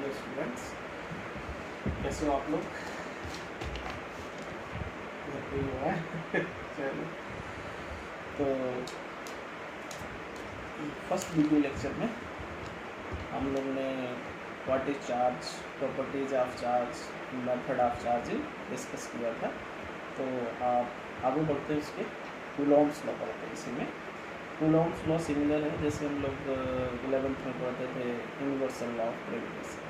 Hello students, कैसे हो आप लोग? घर पे ही हुआ है चलो, तो फर्स्ट वीडियो लेक्चर में हम लोग ने what is charge, properties of charge, method of charging discuss किया था। तो आप आगे बढ़ते हैं, उसके कूलॉम्स लॉ पढ़ते हैं। इसी में कूलॉम्स लॉ सिमिलर है जैसे हम लोग 11th में पढ़ते थे universal law of gravitation.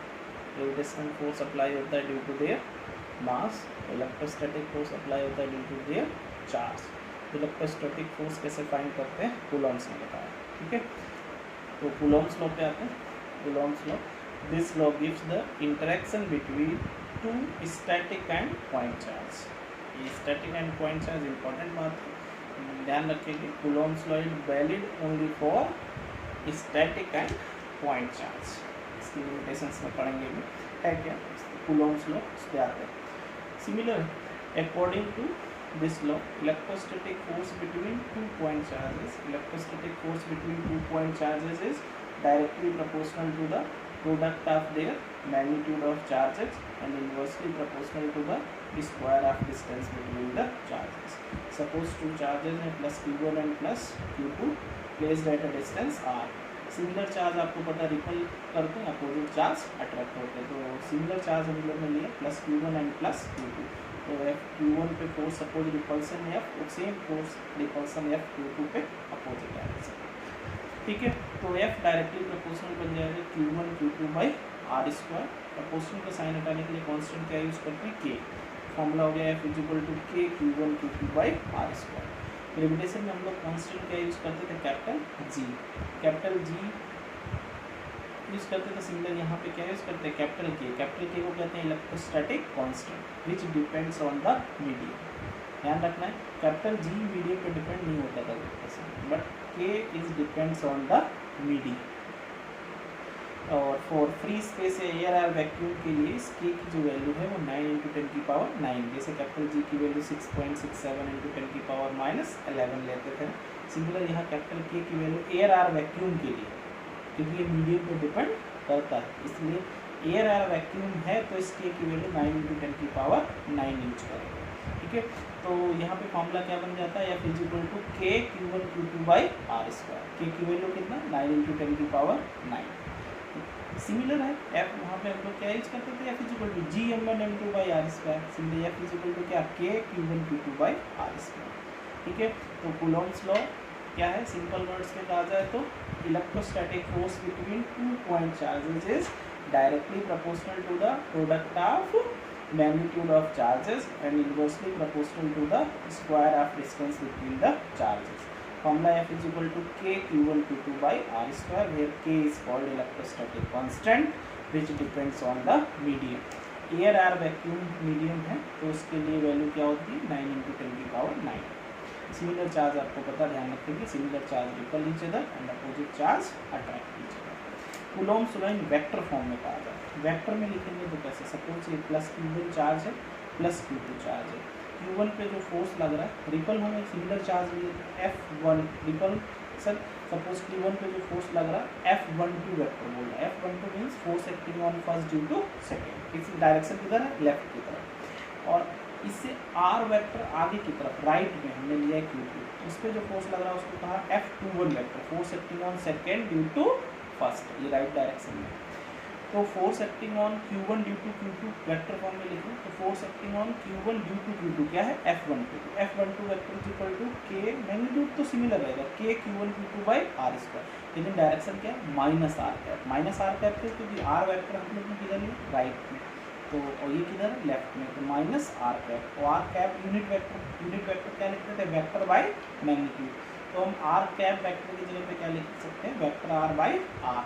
Gravitational force apply होता है due to their mass, electrostatic force apply होता है due to their charge. Electrostatic force कैसे फाइंड करते हैं, कूलॉम्स ने बताया। ठीक है, तो कूलॉम्स लॉ पे आते हैं। Coulomb's law, this law gives the interaction between two static and point charge. ये static and point charge important बात है, ध्यान रखेंगे। Coulomb's law is valid only for static and point charge. इसकी लिमिटेशंस में पढ़ेंगे भी है क्या। कूलॉम्स लॉ उस पर आते हैं। Similar, according to this law, electrostatic force between two point charges, electrostatic force between two point charges is directly proportional to the product of their magnitude of charges and inversely proportional to the square of distance between the charges. Suppose two charges हैं plus q1 and plus q2 placed at a distance r. Similar charge आपको पता ripple करते हैं, opposite charge attract होते हैं। तो similar charge हम लोग ने लिया plus q1 and plus q2। तो q1 पे फोर्स अपोज रिपल्सन f, तो same force repulsion f q2 पे अपोजिट डायरेक्शन। ठीक है, तो f डायरेक्टली प्रोपोर्शनल बन जाएगा q1 q2 by are square. Proportional का साइन हटाने के लिए कांस्टेंट क्या यूज़ करते हैं, k। फॉर्मूला हो गया f equal to k q1 q2 by are square. Gravitation में हम लोग कांस्टेंट क्या यूज़ करते थे, capital G। Capital G use करते थे। सिमिलर यहाँ पे क्या यूज़ करते हैं, कैपिटल K। कैपिटल K को कहते हैं electrostatic constant which depends on the medium. ध्यान रखना है, कैपिटल G मीडियम पे डिपेंड नहीं होता था gravitation, but K is depends on the medium. और फॉर फ्री स्पेस एयर और वैक्यूम के लिए इस K की जो वैल्यू है वो 9 × 10⁻⁹। जैसे कैपिटल G की वैल्यू 6.67 × 10⁻11 लेते थे। सिमिलर यहाँ कैपिटल K की वैल्यू एयर और वैक्यूम के लिए, क्योंकि ये मीडियम पे डिपेंड करता है, इसलिए एयर और वैक्यूम है तो इस K की वैल्यू 9 × 10⁻9 यूज करेंगे। ठीक है, तो यहाँ पे फॉर्मूला क्या बन जाता है, f equal to k q1 q2 by are square. k की वैल्यू कितना, 9 × 10⁻9। सिमिलर है f, वहाँ पे हम लोग क्या यूज करते थे, f equal to g m1 m2 by are square. Similar f equal to क्या, k q1 q2 by are square. ठीक है, तो कूलॉम्स लॉ क्या है, सिंपल वर्ड्स में कहा जाए तो electrostatic force between two point charges is directly proportional to the product of magnitude of charges and inversely proportional to the square of distance between the charges. Formula f is equal to k q1 q2 by r square, where k is called electrostatic constant which depends on the medium. Air और vacuum medium है तो उसके लिए value क्या होती है, 9 × 10⁻9। Similar charge आपको पता, ध्यान रखेंगे, similar charge ripple each other and opposite charge attract each other. Coulomb's law in vector form में कहा जाता है। वेक्टर में लिखेंगे तो कैसे, सपोज ये प्लस q1 चार्ज है प्लस q2 चार्ज है। q1 पे जो फोर्स लग रहा है, रिपल हमें सिमिलर चार्ज लिए f1 ripple, sir suppose q1 पे जो फोर्स लग रहा है f12 वेक्टर बोल रहा है। f12 means force acting on first due to second. किसी डायरेक्शन किधर है, लेफ्ट की तरफ, और इससे r वेक्टर आगे की तरफ राइट में हमने लिया है q2। इस पर जो फोर्स लग रहा है उसको कहा f21 vector, force acting on second due to first, ये राइट डायरेक्शन में। तो force acting on q1 due to q2 vector form में लिखें तो force acting on q1 due to q2 क्या है, f12। f12 vector is equal to k, magnitude तो similar रहेगा, k q1 q2 by are square, लेकिन direction क्या है, minus r cap. Minus r cap है क्योंकि आर वेक्टर हम लोग ने किधर लिया, राइट में, तो और ये किधर है, लेफ्ट में, तो माइनस आर कैप। और आर कैप यूनिट वेक्टर क्या लिखते थे, वेक्टर बाई मैग्नीट्यूड। तो हम आर कैप वेक्टर की जगह पे क्या लिख सकते हैं, वेक्टर आर बाई आर।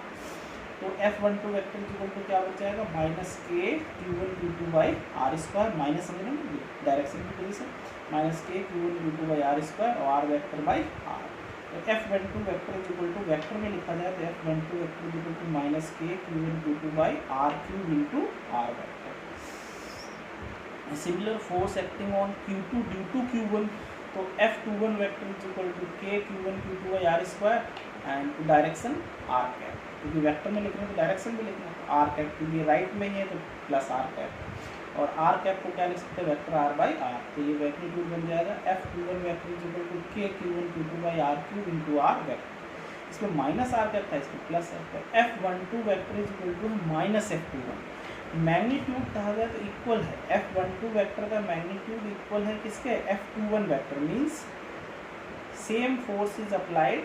तो f12 वेक्टर इक्वल टू क्या बच जाएगा, minus k q1 q2 by are square, minus समझ रहे हैं डायरेक्शन की वजह से, minus k q1 q2 by are square और आर वेक्टर बाई आर। तो f12 vector equal to, vector में लिखा जाए तो f12 vector equal to minus k q1 q2 by r cube into r vector. Similar force acting on q2 due to q1, तो f21 vector is equal to k q1 q2 by are square and direction r cap. क्योंकि vector में लिखना है तो direction भी लिखना है। Are cap क्योंकि राइट में ही है तो प्लस आर कैप, और आर कैप को क्या लिख सकते हैं, वेक्टर आर बाई आर। तो ये मैग्नीट्यूड बन जाएगा F Q1 vector is equal to k Q1 Q2 by r cube into r vector. इसमें माइनस आर कैप था, इसमें प्लस है, तो F12 vector is equal to minus F21। Magnitude कहा गया तो इक्वल है, F12 वेक्टर का मैग्नीट्यूड इक्वल है किसके, F21 vector. Means same force is applied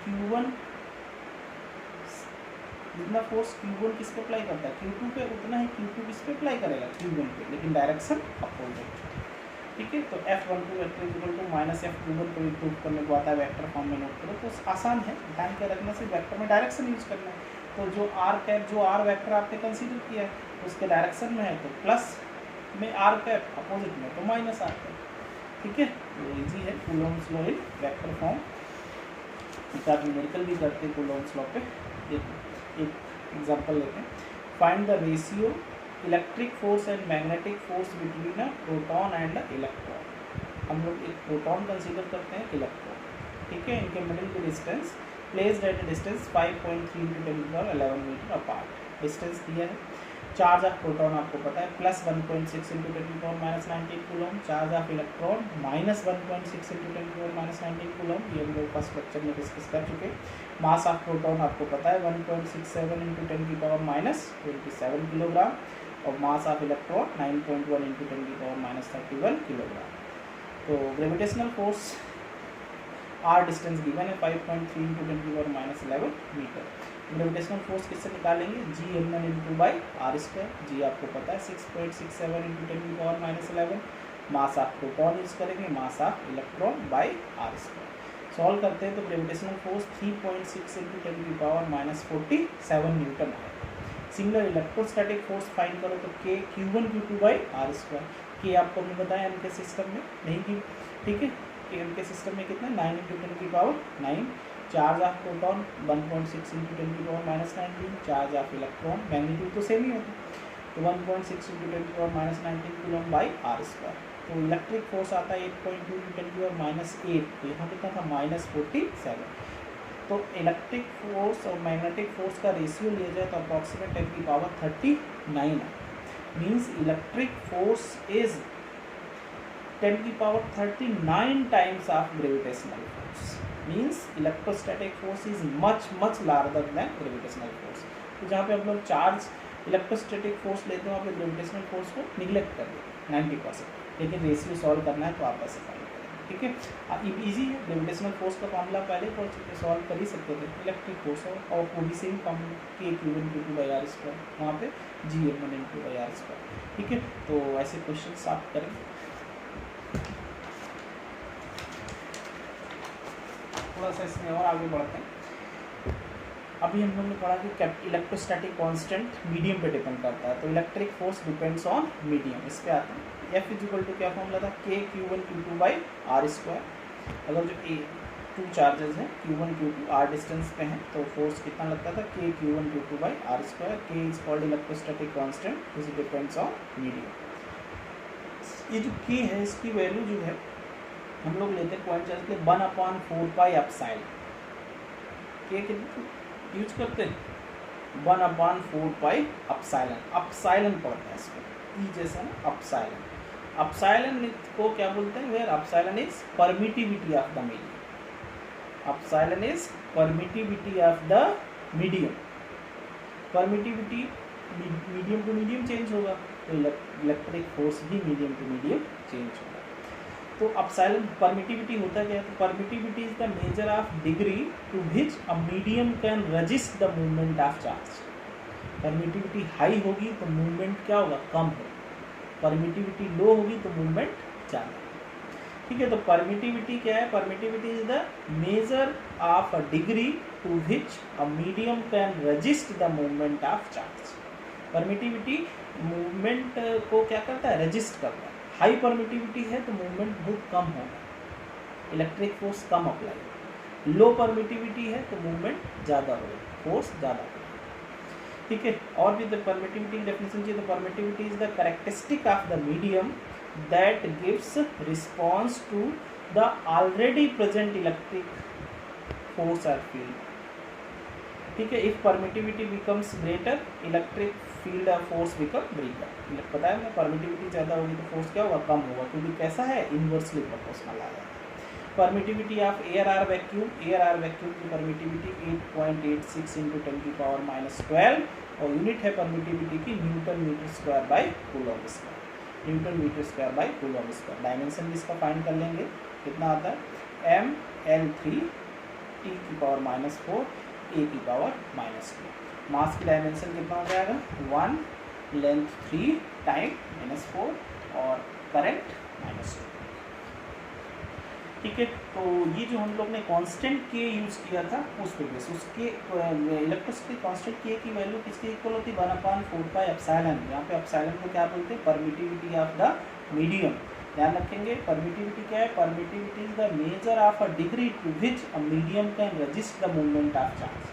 Q1, जितना फोर्स Q1 किस पे अप्लाई करता है, Q2 पे, उतना ही Q2 किस पे अप्लाई करेगा, Q1 पे, लेकिन डायरेक्शन अपोजिट। ठीक है, तो F12 vector is equal to minus F21 को प्रूव करने को आता है वेक्टर फॉर्म में, नोट करो। तो आसान है, ध्यान के रखने से वेक्टर में डायरेक्शन यूज करना है। तो जो आर कैप, जो आर वेक्टर आपने कंसीडर किया है उसके डायरेक्शन में है तो प्लस में आर कैप, अपोजिट में तो माइनस आर कैप। ठीक है, तो इजी है Coulomb's law in vector form. एक आप न्यूमेरिकल भी करते हैं कूलॉम्स लॉ पे। देखो एक एग्जांपल लेते हैं, find the ratio electric force and magnetic force between a proton and electron. हम लोग एक प्रोटॉन कंसीडर करते हैं, इलेक्ट्रॉन, ठीक है, इनके मिडिल की distance placed at distance 5.3 × 10⁻11 metre apart, distance दिया है। चार्ज ऑफ प्रोटॉन आपको पता है plus 1.6 × 10⁻19 coulomb, charge of electron minus 1.6 × 10⁻19 coulomb, ये हम लोग फर्स्ट लेक्चर में डिस्कस कर चुके। मास ऑफ प्रोटॉन आपको पता है 1.67 × 10⁻27 किलोग्राम, और मास ऑफ इलेक्ट्रॉन 9.1 × 10⁻31 किलोग्राम। तो gravitational force R distance given है 5.3 × 10⁻11 मीटर। ग्रेविटेशनल फोर्स किससे निकालेंगे, G M N into by are square, जी आपको पता है 6.67 × 10⁻11, मास ऑफ प्रोटॉन यूज करेंगे, mass of electron by are square. Solve करते हैं तो ग्रेविटेशनल फोर्स 3.6 × 10⁻47 न्यूटन है। सिंगल इलेक्ट्रोस्टैटिक फोर्स फाइंड करो तो के Q1 Q2 by are square. के आपको हमने बताया एम के सिस्टम में नहीं की, ठीक है, के एम के सिस्टम में कितना 9 × 10⁻9। Charge of proton 1.6 × 10⁻19, charge of electron magnitude तो सेम ही होता है तो 1.6 × 10⁻19 कूलम बाई आर स्क्वायर। तो इलेक्ट्रिक फोर्स आता है 8.2 × 10⁻8, तो यहाँ कितना था -47। तो इलेक्ट्रिक फोर्स और मैग्नेटिक फोर्स का रेशियो लिया जाए तो अप्रॉक्सीमेट 10⁻39 है। Means electric force is 10⁻39 times of gravitational force. Means electrostatic force is much larger than gravitational force. तो जहाँ पे हम लोग चार्ज इलेक्ट्रोस्टैटिक फोर्स लेते हैं वहाँ पे ग्रेविटेशनल फोर्स को निगलेक्ट कर देते हैं 90%, लेकिन रेशियो सॉल्व करना है तो आप ऐसे फाइंड करें। ठीक है, इजी है, ग्रेविटेशनल फोर्स का फॉर्मूला पहले पढ़ चुके, सॉल्व कर ही सकते थे। इलेक्ट्रिक फोर्स और वो भी सेम फॉर्मूला के Q1 Q2 by are square, वहाँ पे G M N into by are square. ठीक है, तो ऐसे क्वेश्चन आप करेंगे। थोड़ा सा इसमें और आगे बढ़ते हैं। अभी हम लोगों ने पढ़ा कि इलेक्ट्रोस्टैटिक कांस्टेंट मीडियम पे डिपेंड करता है, तो electric force depends on medium. इस पे आते हैं, F इक्वल टू क्या फॉर्मूला था, K Q1 Q2 by are square. अगर जो टू चार्जेस हैं Q1 Q2 आर डिस्टेंस पे हैं तो फोर्स कितना लगता था, K Q1 Q2 by are square. K is called electrostatic constant which depends on medium. ये जो के है इसकी वैल्यू जो है हम लोग लेते हैं पॉइंट चार्ज के 1/4 एप्सिलॉन। के कितने यूज करते हैं 1/4 एप्सिलॉन, एप्सिलॉन पड़ता है इसको, ई जैसा ना एप्सिलॉन। एप्सिलॉन को क्या बोलते हैं, where epsilon is permittivity of the medium. Epsilon is permittivity of the medium. Permittivity medium to medium change होगा तो इलेक्ट्रिक फोर्स भी मीडियम टू मीडियम चेंज होगा। तो एप्सिलॉन परमिटिविटी होता क्या है, तो permittivity is the measure of degree to which a medium can resist the movement of charge. Permittivity high होगी तो मूवमेंट क्या होगा, कम होगा। परमिटिविटी लो होगी तो मूवमेंट ज़्यादा। ठीक है, तो परमिटिविटी क्या है, permittivity is the measure of a degree to which a medium can resist the movement of charge. Permittivity movement को क्या करता है, रजिस्ट करता है। हाई परमिटिविटी है तो मूवमेंट बहुत कम होगा, इलेक्ट्रिक फोर्स कम अप्लाई होगा। लो परमिटिविटी है तो मूवमेंट ज़्यादा होगा, फोर्स ज़्यादा होगा। ठीक है, और भी द परमिटिविटी की डेफिनेशन चाहिए तो permittivity is the characteristic of the medium that gives response to the already present electric force और फील्ड। ठीक है। If permittivity becomes greater electric field और फोर्स बिकम वीकर। पता है ना, परमिटिविटी ज़्यादा होगी तो फोर्स क्या होगा, कम होगा, क्योंकि कैसा है, इन्वर्सली प्रोपोर्शनल आ जाता है। Permittivity of air or vacuum की परमिटिविटी 8.86 इंटू 10⁻12 और यूनिट है परमिटिविटी की newton metre square by coulomb square, newton metre square by coulomb square. Dimension भी इसका फाइंड कर लेंगे, कितना आता है ml3 T⁻⁴ A⁻²। मास की डायमेंशन कितना हो जाएगा 1, लेंथ 3 टाइम -4 और करंट -2। ठीक है। तो ये जो हम लोग ने कांस्टेंट के यूज़ किया था उस पे बेस, उसके इलेक्ट्रिसिटी कांस्टेंट के की वैल्यू किसके इक्वल होती है 1/4πε। यहाँ पे एप्सिलॉन को क्या बोलते हैं, परमिटिविटी ऑफ द मीडियम। ध्यान रखेंगे, परमिटिविटी क्या है, permittivity is the measure of a degree to which a medium can resist the movement of charge.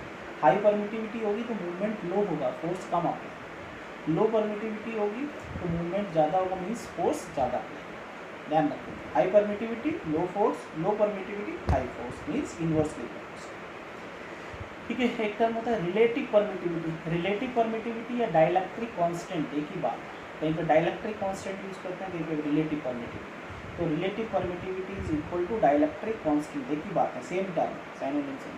High permittivity होगी तो मूवमेंट लो होगा, फोर्स कम आएगा। लो परमिटिविटी होगी तो मूवमेंट ज़्यादा होगा, मीन्स फोर्स ज़्यादा आएगा। ध्यान रखेंगे, high permittivity low force, low permittivity high force, means inversely proportional. ठीक है। एक टर्म होता है रिलेटिव परमिटिविटी। रिलेटिव परमिटिविटी या डाइलेक्ट्रिक कांस्टेंट एक ही बात है, कहीं पर डाइलेक्ट्रिक कांस्टेंट यूज करते हैं, कहीं पर रिलेटिव परमिटिविटी। तो relative permittivity is equal to dielectric constant, एक ही बात है, सेम टर्म, सिनोनिम सेम।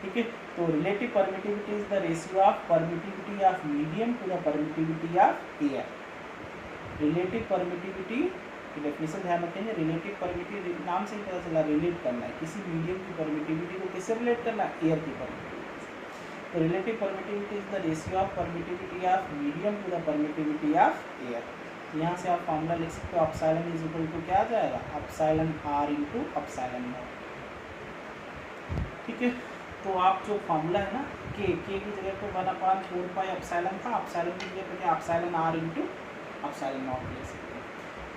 ठीक है। तो relative permittivity is the ratio of permittivity of medium to the permittivity of air. Relative permittivity की डेफिनेशन ध्यान रखेंगे, रिलेटिव परमिटिविटी नाम से ही पता चला, रिलेट करना है, किसी मीडियम की परमिटिविटी को किससे रिलेट करना है, एयर की परमिटिविटी से। तो relative permittivity is the ratio of permittivity of medium to the permittivity of air. यहाँ से आप फॉर्मूला लिख सकते हो, एप्सिलॉन इज इक्वल टू क्या आ जाएगा, epsilon r into epsilon not. ठीक है। तो आप जो फॉर्मूला है ना के की जगह पे 1/4π एप्सिलॉन था, एप्सिलॉन की जगह पे epsilon r into epsilon naught ले सकते हैं।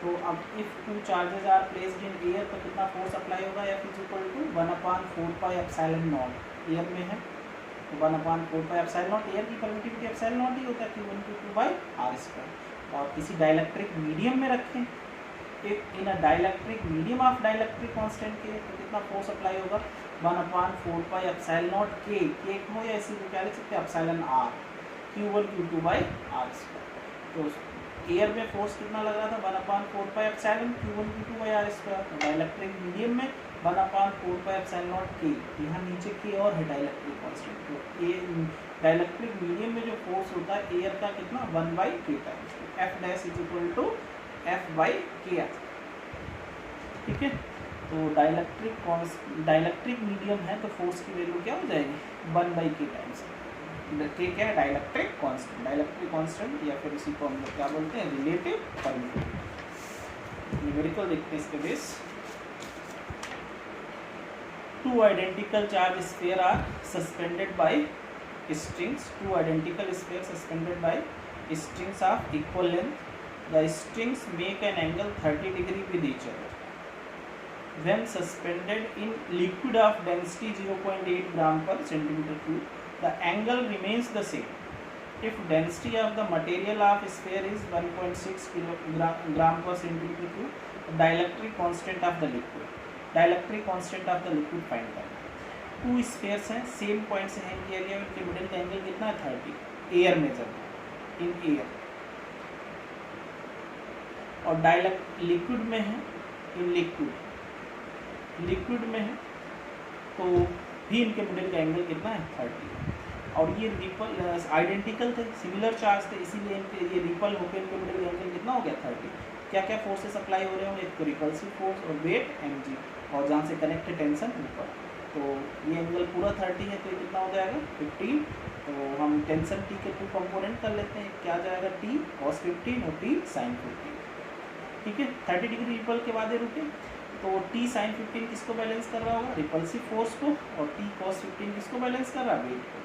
तो अब if two charges are placed in air तो कितना फोर्स अप्लाई होगा, F is equal to 1/4π epsilon naught. Air में है तो 1/4π एप्सिलॉन नॉट, एयर की परमिटिविटी एप्सिलॉन नॉट ही होता है, Q1Q2/r²। और किसी डाइलेक्ट्रिक मीडियम में रखें, एक in a dielectric medium of dielectric constant K, तो कितना फोर्स अप्लाई होगा 1/4π एप्सिलॉन नॉट के हो या इसी को क्या लिख सकते हैं, एप्सिलॉन r, Q1Q2/r²। तो एयर में फोर्स कितना लग रहा था 1/4π एप्सिलॉन Q1Q2/r²। डाइलेक्ट्रिक मीडियम में 1/4π एप्सिलॉन नॉट के, यहाँ नीचे के और है डाइलेक्ट्रिक कांस्टेंट। तो ए डाइलेक्ट्रिक मीडियम में जो फोर्स होता है एयर का कितना 1/k times, F dash is equal to F/k। ठीक है। तो डाइलेक्ट्रिक मीडियम है तो फोर्स की वैल्यू क्या हो जाएगी 1/k टाइम्स। के क्या है, डाइलेक्ट्रिक कांस्टेंट। डाइलेक्ट्रिक कांस्टेंट या फिर इसी को हम लोग क्या बोलते हैं, रिलेटिव परमिटिविटी। न्यूमेरिकल देखते हैं इसके base. Two identical charge sphere are suspended by strings. Two identical sphere suspended by strings of equal length. The strings make an angle 30 degree with each other when suspended in liquid of density 0.8 gram per centimetre cube. The angle remains the same if density of the material of sphere is 1.6 gram per centimeter cube. Dielectric constant of the liquid, dielectric constant of the liquid find करना है। To spheres हैं, same point से hang किया गया, उनके middle का angle कितना है 30, एयर में जब इन एयर, और लिक्विड में है, इन लिक्विड में है तो भी इनके मिडिल का एंगल कितना है 30। और ये रिपल आइडेंटिकल थे, सिमिलर चार्ज थे, इसीलिए इनके ये रिपल होकर इनके मिडिल का एंगल कितना हो गया 30। क्या क्या फोर्सेस अप्लाई हो रहे होंगे, एक तो रिपल्सिव फोर्स और वेट mg, और जहाँ से कनेक्ट है टेंशन ऊपर। तो ये एंगल पूरा 30 है तो ये कितना हो जाएगा 15। तो हम टेंशन T के 2 कंपोनेंट कर लेते हैं, क्या जाएगा T cos 15 और T sin 15। ठीक है। 30 डिग्री रिपल के बाद ये रुके, तो T sin 15 किसको बैलेंस कर रहा होगा, रिपल्सिव फोर्स को, और T cos 15 किसको बैलेंस कर रहा है, वेट को।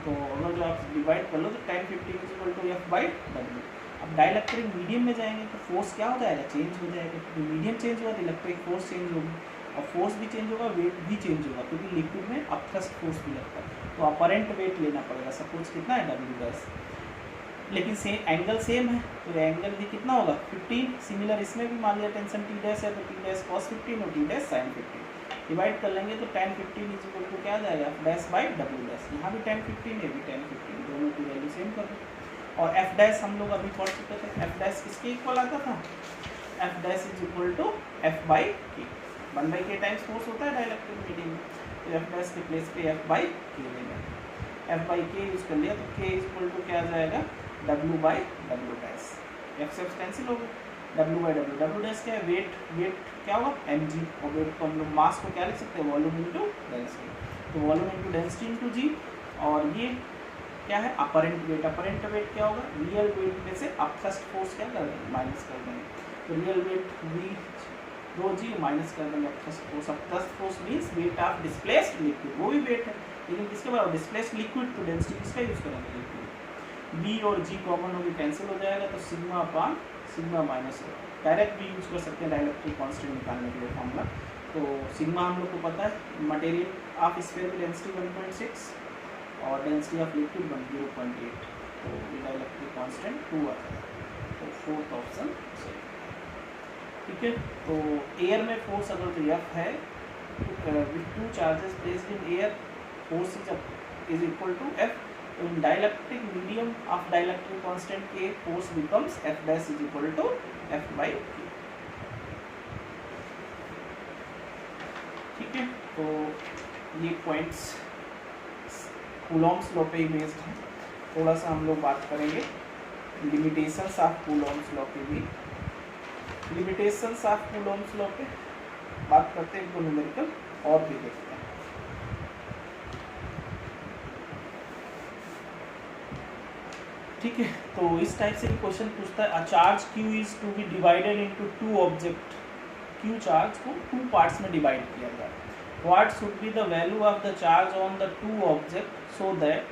तो अगर जो आप डिवाइड कर लो तो tan 15 इक्वल टू F/W। अब डाइलेक्ट्रिक मीडियम में जाएंगे तो फोर्स क्या हो जाएगा, चेंज हो जाएगा, क्योंकि मीडियम चेंज हुआ तो इलेक्ट्रिक फोर्स चेंज होगी, और फोर्स भी चेंज होगा, वेट भी चेंज होगा, क्योंकि लिक्विड में अपथ्रस्ट फोर्स भी लगता है। तो अपरेंट वेट लेना पड़ेगा, सपोज कितना है W', लेकिन एंगल सेम है तो एंगल भी कितना होगा 15। सिमिलर इसमें भी मान लिया टेंशन T' है तो T' cos 15 और T' sin 15। डिवाइड कर लेंगे तो 10 15 इज इक्वल टू क्या आ जाएगा F dash by W dash. यहाँ भी 10 15 है भी 10 15, दोनों की वैल्यू सेम कर दो। और एफ डैश हम लोग अभी पढ़ चुके थे, एफ डैश किसके इक्वल आता था, F dash is equal to F by k, 1/k times force होता है डाइलेक्ट्रिक मीडियम में, तो एफ डैश के प्लेस पे एफ बाई के लेंगे, एफ बाई के यूज कर लिया तो के इज इक्वल टू क्या आ जाएगा W by W dash, F से कैंसिल हो गया, W by W, W dash क्या है वेट, वेट क्या होगा एम जी, और वेट को हम लोग मास को क्या लिख सकते हैं वॉल्यूम इंटू डेंसिटी, तो वॉल्यूम इंटू डेंसिटी इंटू जी, और ये क्या है अपरेंट वेट, अपरेंट वेट क्या होगा रियल वेट में से आप थ्रस्ट फोर्स क्या कर देंगे माइनस कर देंगे, तो real weight V rho g minus कर देंगे थ्रस्ट फोर्स, अब thrust force means weight of displaced liquid, वो भी वेट है लेकिन किसके बराबर डिस्प्लेस्ड लिक्विड, तो डेंसिटी किसका यूज करेंगे लिक्विड, बी और जी कॉमन होगी कैंसिल हो जाएगा, तो sigma upon sigma minus direct भी यूज कर सकते हैं डाइलेक्ट्रिक कांस्टेंट निकालने के लिए फॉर्मूला, तो सिग्मा हम लोग को पता है मटेरियल ऑफ स्फीयर की डेंसिटी 1.6 और डेंसिटी ऑफ लिक्विड 0.8, तो डाइलेक्ट्रिक कांस्टेंट 2 आ जाएगा, तो फोर्थ ऑप्शन सही, ठीक है। तो एयर में फोर्स अगर जो एफ है with two charges placed in air force is equal to F, तो in dielectric medium of dielectric constant K force becomes F dash is equal to F by K, ठीक है। तो ये points Coulomb's law पे based है, थोड़ा सा हम लोग बात करेंगे लिमिटेशंस ऑफ कूलॉम्स लॉ के भी, लिमिटेशंस ऑफ कूलॉम्स लॉ पे बात करते हैं, एक दो न्यूमेरिकल और भी देखते हैं, ठीक है। तो इस टाइप से भी क्वेश्चन पूछता है a charge q is to be divided into two object, q charge को टू पार्ट्स में डिवाइड किया गया, what should be the value of the charge on the two object so that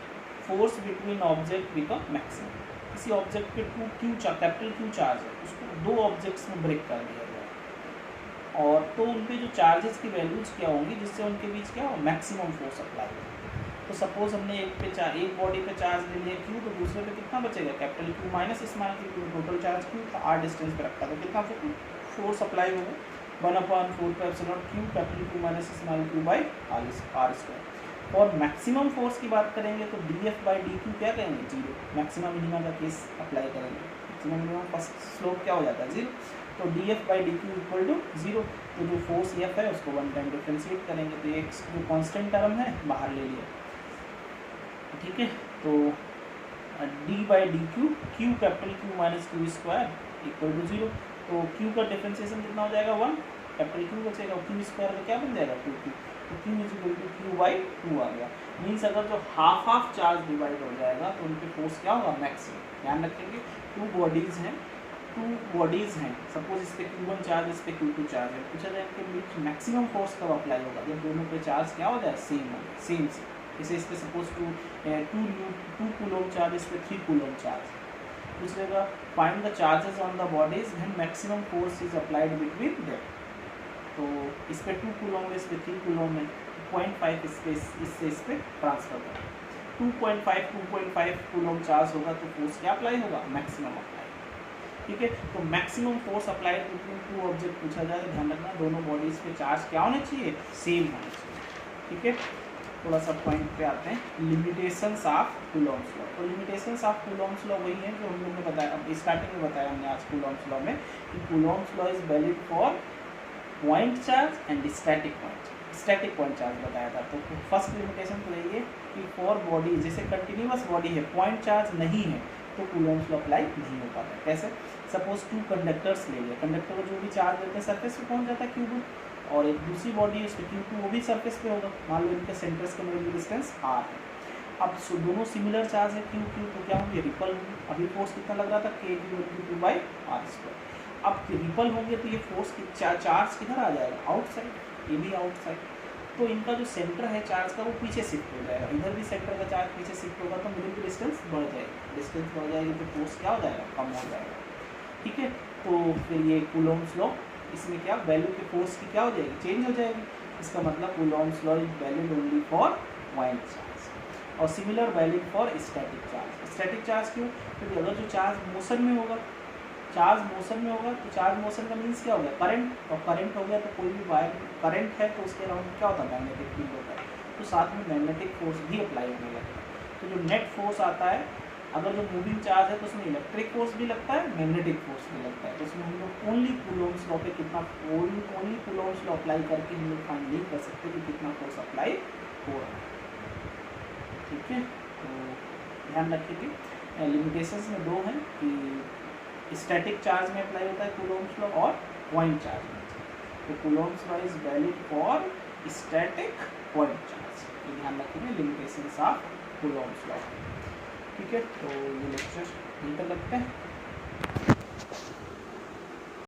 force between object become maximum, किसी object के two q capital q charge है उसको दो objects में ब्रेक कर दिया गया, और तो उनके जो चार्जेस की वैल्यूज क्या होंगी जिससे उनके बीच क्या हो मैक्सिमम फोर्स अप्लाई होगा, तो सपोज हमने एक बॉडी पे चार्ज ले लिया क्यू, तो दूसरे पे कितना बचेगा capital Q minus small q, total charge q था आर डिस्टेंस पे रखा, तो कितना फोर्स अप्लाई होगा 1/4 q capital Q minus small q by are square. और मैक्सिमम फोर्स की बात करेंगे तो d F by d q क्या करेंगे जीरो, मैक्सिमम मिनिमम का केस अप्लाई करेंगे, मैक्सिमम मिनिमम फर्स्ट स्लोप क्या हो जाता है जीरो, तो d F by d q equal to zero, तो जो फोर्स एफ है उसको वन टाइम डिफ्रेंशिएट करेंगे, तो एक जो कॉन्स्टेंट टर्म है बाहर ले लिया, ठीक है। तो d by d q, q capital Q minus q square equal to zero, तो क्यू का डिफ्रेंशिएशन कितना हो जाएगा 1, कैपिटल क्यू बचेगा, क्यू स्क्वायर का क्या बन जाएगा 2q, तो q is equal to q by 2 आ गया, मीन्स अगर जो हाफ चार्ज डिवाइड हो जाएगा तो उनके फोर्स क्या होगा मैक्सिमम, ध्यान रखेंगे टू बॉडीज़ हैं, सपोज इस पर Q1 चार्ज इस पर Q2 चार्ज है, पूछा जाए इनके बीच मैक्सिमम फोर्स कब अप्लाई होगा जब दोनों पे चार्ज क्या हो जाए सेम हो, सेम से, इसे इस पर सपोज टू कूलम चार्ज इस पर 3 कूलम चार्ज, दूसरे का find the charges on the bodies when maximum force is applied between them, तो इस पर 2 कूलम इस पर 3 कूलम है, 0.5 इससे इस पर ट्रांसफर करें, 2.5 कूलम चार्ज होगा तो फोर्स क्या अप्लाई होगा मैक्सिमम अप्लाई, ठीक है। तो maximum force applied between two object पूछा जाए तो ध्यान रखना दोनों बॉडीज पे चार्ज क्या होने चाहिए सेम होने चाहिए, ठीक है। थोड़ा सा पॉइंट पे आते हैं लिमिटेशंस ऑफ कूलॉम्स लॉ, तो लिमिटेशंस ऑफ कूलॉम्स लॉ वही है जो हम लोग ने बताया, अब स्टार्टिंग में बताया हमने आज कूलॉम्स लॉ में कि Coulomb's law is valid for point charge and static point charge बताया था, तो फर्स्ट लिमिटेशन तो यही है कि फॉर बॉडी जैसे कंटिन्यूअस बॉडी है पॉइंट चार्ज नहीं है तो कूलॉम्स लॉ अप्लाई नहीं हो पाता, कैसे सपोज 2 कंडक्टर्स ले लिया, कंडक्टर को जो भी चार्ज देते हैं सरफेस पे पहुंच जाता है Q1, और एक दूसरी बॉडी है उसके Q2 वो भी सरफेस पे होगा, मान लो इनके सेंटर्स के मध्य डिस्टेंस r है, अब दोनों सिमिलर चार्ज है Q तो क्या होंगे रिपल होंगे, अभी फोर्स कितना लग रहा था K2 बाई आर स्क्वायर, अब रिपल होंगे तो ये फोर्स चार्ज किधर आ जाएगा आउटसाइड, ये भी आउटसाइड, तो इनका जो सेंटर है चार्ज का वो पीछे शिफ्ट हो जाएगा, इधर भी सेंटर का चार्ज पीछे शिफ्ट होगा तो मिडिल की डिस्टेंस बढ़ जाएगी, डिस्टेंस बढ़ जाएगी तो फोर्स क्या हो जाएगा कम हो जाएगा, ठीक है। तो फिर ये कूलॉम्स लॉ इसमें क्या वैल्यू के फोर्स की क्या हो जाएगी चेंज हो जाएगी, इसका मतलब Coulomb's law is valid only for point charge, और similar valid for static charge. Static charge क्यों, क्योंकि अगर जो चार्ज मोशन में होगा चार्ज मोशन में होगा तो चार्ज मोशन का मीन्स क्या हो गया, करंट, और करंट हो गया तो कोई भी वायर करंट है तो उसके अराउंड क्या होता है, मैग्नेटिक फील्ड होता है, तो साथ में मैग्नेटिक फोर्स भी अप्लाई होने लगता है। तो जो नेट फोर्स आता है, अगर जो मूविंग चार्ज है तो उसमें इलेक्ट्रिक फोर्स भी लगता है, मैग्नेटिक फोर्स भी लगता है, तो उसमें हम लोग ओनली कूलोम्स लॉ पे कितना ओनली कूलोम्स लॉ अप्लाई करके हम लोग फाइंड नहीं कर सकते कि कितना फोर्स अप्लाई हो रहा है। ठीक है, तो ध्यान रखिए लिमिटेशंस में दो हैं कि स्टैटिक चार्ज में अप्लाई होता है कूलोम्स लॉ और पॉइंट चार्ज में। तो Coulomb's law is valid for static point charge, तो ध्यान रखिए लिमिटेशंस ऑफ कूलोम्स लॉ। ठीक है, तो ये लेक्चर यहीं तक रखते हैं।